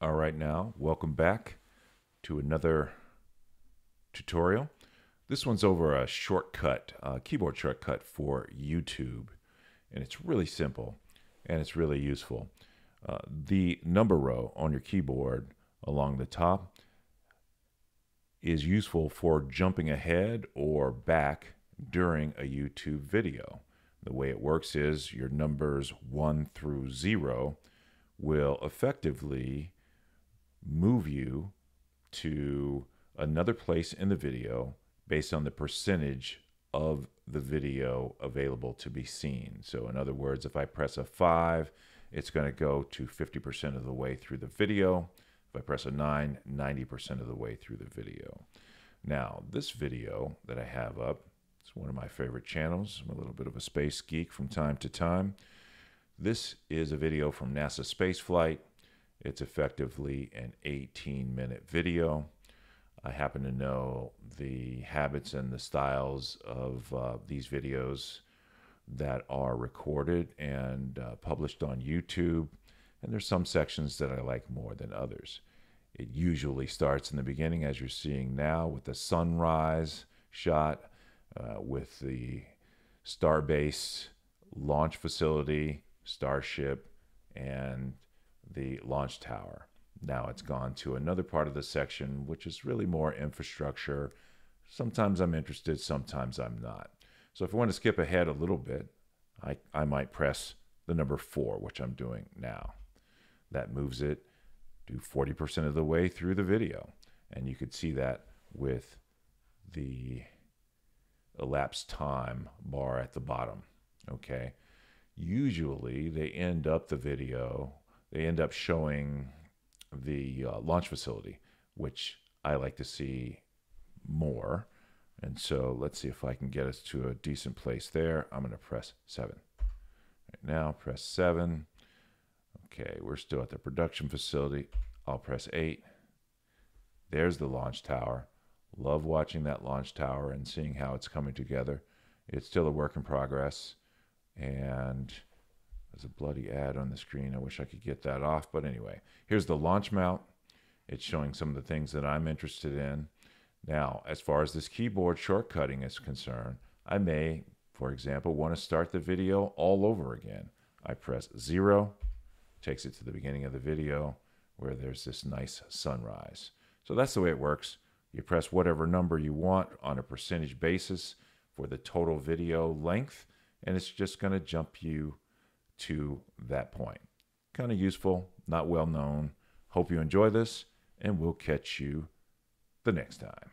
All right, now, welcome back to another tutorial. This one's over a shortcut, keyboard shortcut for YouTube, and it's really simple and it's really useful. The number row on your keyboard along the top is useful for jumping ahead or back during a YouTube video. The way it works is your numbers 1 through 0 will effectively move you to another place in the video based on the percentage of the video available to be seen. So in other words, if I press a 5, it's going to go to 50% of the way through the video. If I press a 9, 90% of the way through the video. Now, this video that I have up, it's one of my favorite channels. I'm a little bit of a space geek from time to time. This is a video from NASA spaceflight. It's effectively an 18-minute video. I happen to know the habits and the styles of these videos that are recorded and published on YouTube, and there's some sections that I like more than others. It usually starts in the beginning, as you're seeing now, with the sunrise shot with the Starbase launch facility, Starship, and the launch tower. Now it's gone to another part of the section, which is really more infrastructure. Sometimes I'm interested, sometimes I'm not. So if I want to skip ahead a little bit, I might press the number 4, which I'm doing now. That moves it to 40% of the way through the video. And you could see that with the elapsed time bar at the bottom. Okay. Usually they end up showing the launch facility, which I like to see more. And so let's see if I can get us to a decent place there. I'm going to press 7. Right now, press 7. Okay, we're still at the production facility. I'll press 8. There's the launch tower. Love watching that launch tower and seeing how it's coming together. It's still a work in progress. And there's a bloody ad on the screen. I wish I could get that off. But anyway, here's the launch mount. It's showing some of the things that I'm interested in. Now, as far as this keyboard shortcutting is concerned, I may, for example, want to start the video all over again. I press 0, takes it to the beginning of the video where there's this nice sunrise. So that's the way it works. You press whatever number you want on a percentage basis for the total video length, and it's just going to jump you to that point. Kind of useful, not well known. Hope you enjoy this, and we'll catch you the next time.